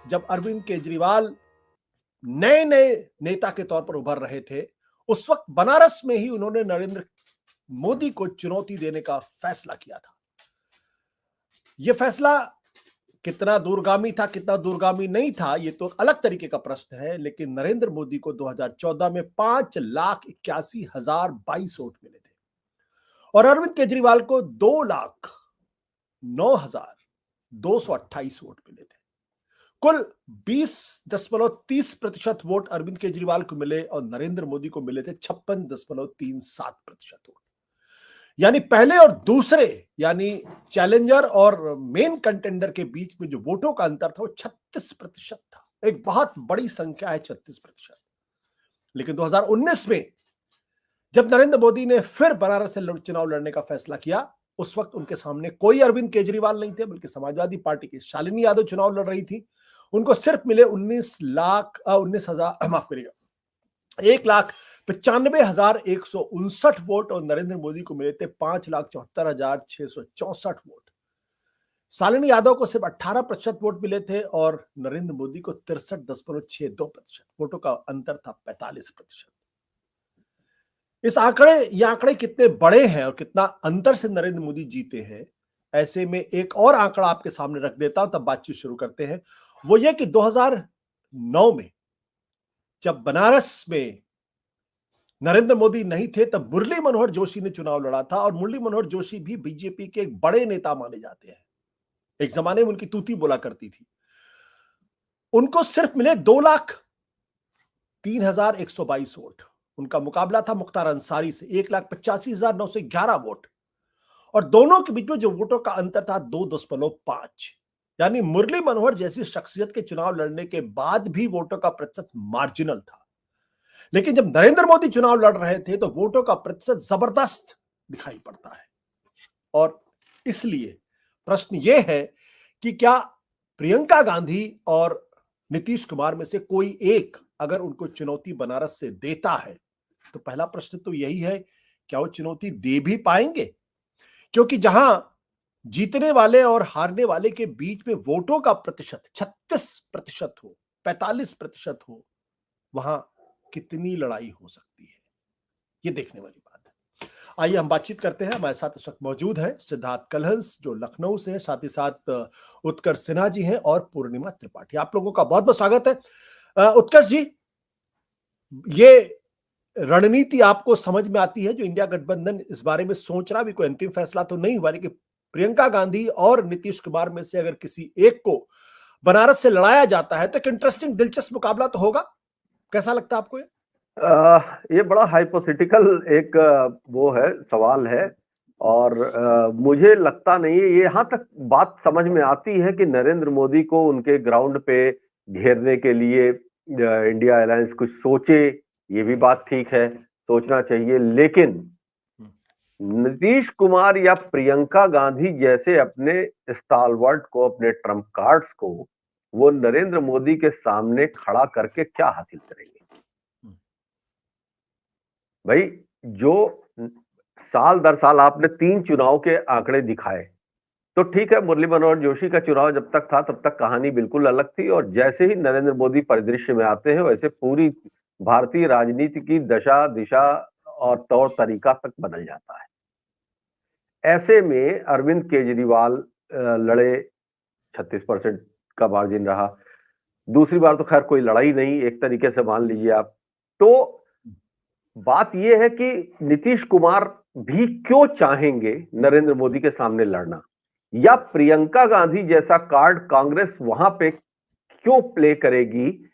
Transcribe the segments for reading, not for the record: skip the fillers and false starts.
जब अरविंद केजरीवाल नए नए नेता के तौर पर उभर रहे थे, उस वक्त बनारस में ही उन्होंने नरेंद्र मोदी को चुनौती देने का फैसला किया था। यह फैसला कितना दूरगामी था, कितना दूरगामी नहीं था, यह तो अलग तरीके का प्रश्न है। लेकिन नरेंद्र मोदी को 2014 में 5,81,022 वोट मिले थे और अरविंद केजरीवाल को 2,09,228 वोट मिले थे। कुल 20.30% वोट अरविंद केजरीवाल को मिले और नरेंद्र मोदी को मिले थे 56.37% वोट। यानी पहले और दूसरे, यानी चैलेंजर और मेन कंटेंडर के बीच में जो वोटों का अंतर था वो 36% था। एक बहुत बड़ी संख्या है 36%। लेकिन 2019 में जब नरेंद्र मोदी ने फिर बनारस से चुनाव लड़ने का फैसला किया, उस वक्त उनके सामने कोई अरविंद केजरीवाल नहीं थे, बल्कि समाजवादी पार्टी की शालिनी यादव चुनाव लड़ रही थी। उनको सिर्फ मिले 1,95,159 वोट और नरेंद्र मोदी को मिले थे 5,74,664 वोट। शालिनी यादव को सिर्फ 18% वोट मिले थे और नरेंद्र मोदी को 63.62%। वोटों का अंतर था 45%। ये आंकड़े कितने बड़े हैं और कितना अंतर से नरेंद्र मोदी जीते हैं, ऐसे में एक और आंकड़ा आपके सामने रख देता हूं, तब बातचीत शुरू करते हैं। वो ये कि 2009 में जब बनारस में नरेंद्र मोदी नहीं थे, तब मुरली मनोहर जोशी ने चुनाव लड़ा था और मुरली मनोहर जोशी भी बीजेपी के एक बड़े नेता माने जाते हैं। एक जमाने में उनकी तूती बोला करती थी। उनको सिर्फ मिले 2,03,122 वोट। उनका मुकाबला था मुख्तार अंसारी से 1,85,911 वोट और दोनों के बीच में जो वोटों का अंतर था 2.5। यानी मुरली मनोहर जैसी शख्सियत के चुनाव लड़ने के बाद भी वोटों का प्रतिशत मार्जिनल था। लेकिन जब नरेंद्र मोदी चुनाव लड़ रहे थे तो वोटों का प्रतिशत जबरदस्त दिखाई पड़ता है। और इसलिए प्रश्न यह है कि क्या प्रियंका गांधी और नीतीश कुमार में से कोई एक अगर उनको चुनौती बनारस से देता है, तो पहला प्रश्न तो यही है, क्या वो चुनौती दे भी पाएंगे? क्योंकि जहां जीतने वाले और हारने वाले के बीच में वोटों का प्रतिशत 36% हो, 45% हो, वहां कितनी लड़ाई हो सकती है, ये देखने वाली बात है। आइए हम बातचीत करते हैं। हमारे साथ इस वक्त मौजूद हैं सिद्धार्थ कलहंस जो लखनऊ से हैं, साथ ही साथ उत्कर्ष सिन्हा जी हैं और पूर्णिमा त्रिपाठी। आप लोगों का बहुत बहुत स्वागत है। उत्कर्ष जी, ये रणनीति आपको समझ में आती है जो इंडिया गठबंधन इस बारे में सोच रहा, भी कोई अंतिम फैसला तो नहीं हुआ, लेकिन प्रियंका गांधी और नीतीश कुमार में से अगर किसी एक को बनारस से लड़ाया जाता है तो एक इंटरेस्टिंग दिलचस्प मुकाबला तो होगा। कैसा लगता है आपको ये बड़ा हाइपोथेटिकल एक वो है, सवाल है और मुझे लगता नहीं है। ये यहाँ तक बात समझ में आती है कि नरेंद्र मोदी को उनके ग्राउंड पे घेरने के लिए इंडिया अलायंस कुछ सोचे, ये भी बात ठीक है, सोचना चाहिए। लेकिन नीतीश कुमार या प्रियंका गांधी जैसे अपने स्टालवर्ट को, अपने ट्रम्प कार्ड्स को वो नरेंद्र मोदी के सामने खड़ा करके क्या हासिल करेंगे? भाई, जो साल दर साल आपने 3 चुनाव के आंकड़े दिखाए, तो ठीक है, मुरली मनोहर जोशी का चुनाव जब तक था तब तक कहानी बिल्कुल अलग थी और जैसे ही नरेंद्र मोदी परिदृश्य में आते हैं वैसे पूरी भारतीय राजनीति की दशा, दिशा और तौर तरीका तक बदल जाता है। ऐसे में अरविंद केजरीवाल लड़े, 36% का मार्जिन रहा। दूसरी बार तो खैर कोई लड़ाई नहीं, एक तरीके से मान लीजिए आप। तो बात यह है कि नीतीश कुमार भी क्यों चाहेंगे नरेंद्र मोदी के सामने लड़ना, या प्रियंका गांधी जैसा कार्ड कांग्रेस वहां पे क्यों प्ले करेगी?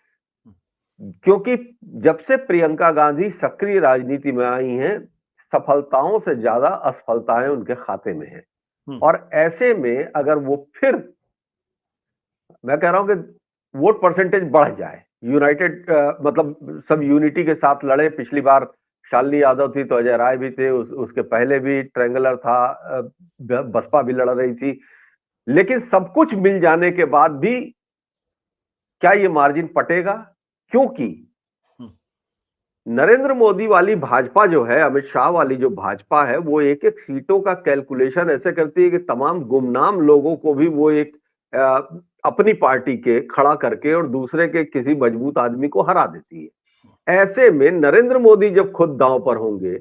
क्योंकि जब से प्रियंका गांधी सक्रिय राजनीति में आई हैं, सफलताओं से ज्यादा असफलताएं उनके खाते में हैं। और ऐसे में अगर वो फिर, मैं कह रहा हूं कि वोट परसेंटेज बढ़ जाए, यूनाइटेड मतलब सब यूनिटी के साथ लड़े। पिछली बार शालिनी यादव थी तो अजय राय भी थे, उसके पहले भी ट्रायंगुलर था, बसपा भी लड़ रही थी। लेकिन सब कुछ मिल जाने के बाद भी क्या ये मार्जिन पटेगा? क्योंकि नरेंद्र मोदी वाली भाजपा जो है, अमित शाह वाली जो भाजपा है, वो एक एक सीटों का कैलकुलेशन ऐसे करती है कि तमाम गुमनाम लोगों को भी वो एक अपनी पार्टी के खड़ा करके और दूसरे के किसी मजबूत आदमी को हरा देती है। ऐसे में नरेंद्र मोदी जब खुद दांव पर होंगे,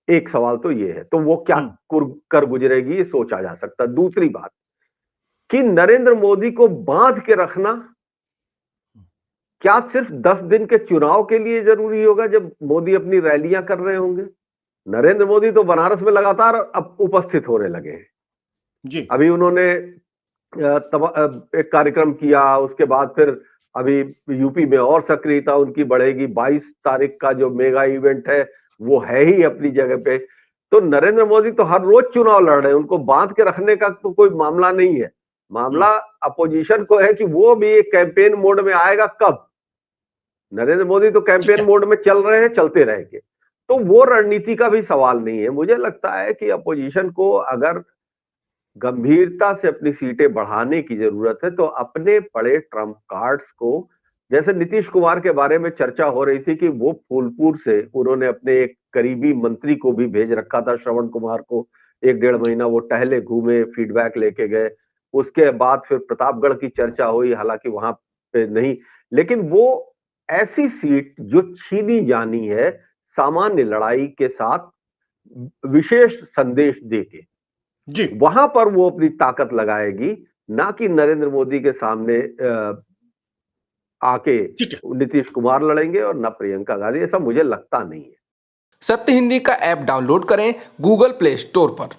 एक सवाल तो ये है, तो वो क्या कर गुजरेगी ये सोचा जा सकता है। दूसरी बात कि नरेंद्र मोदी को बांध के रखना क्या सिर्फ 10 दिन के चुनाव के लिए जरूरी होगा जब मोदी अपनी रैलियां कर रहे होंगे? नरेंद्र मोदी तो बनारस में लगातार अब उपस्थित होने लगे हैं जी। अभी उन्होंने एक कार्यक्रम किया, उसके बाद फिर अभी यूपी में और सक्रियता उनकी बढ़ेगी। 22 तारीख का जो मेगा इवेंट है वो है ही अपनी जगह पे। तो नरेंद्र मोदी तो हर रोज चुनाव लड़ रहे हैं, उनको बांध के रखने का तो कोई मामला नहीं है। मामला अपोजिशन को है कि वो भी एक कैंपेन मोड में आएगा कब। नरेंद्र मोदी तो कैंपेन मोड में चल रहे हैं, चलते रहेंगे, तो वो रणनीति का भी सवाल नहीं है। मुझे लगता है कि अपोजिशन को अगर गंभीरता से अपनी सीटें बढ़ाने की जरूरत है तो अपने पड़े ट्रम्प कार्ड्स को, जैसे नीतीश कुमार के बारे में चर्चा हो रही थी कि वो फूलपुर से उन्होंने अपने एक करीबी मंत्री को भी भेज रखा था, श्रवण कुमार को, 1-1.5 महीना वो टहले, घूमे, फीडबैक लेके गए। उसके बाद फिर प्रतापगढ़ की चर्चा हुई, हालांकि वहां पे नहीं, लेकिन वो ऐसी सीट जो छीनी जानी है सामान्य लड़ाई के साथ विशेष संदेश देके, जी। वहां पर वो अपनी ताकत लगाएगी, ना कि नरेंद्र मोदी के सामने आके नीतीश कुमार लड़ेंगे और ना प्रियंका गांधी। ऐसा मुझे लगता नहीं है। सत्य हिंदी का ऐप डाउनलोड करें गूगल प्ले स्टोर पर।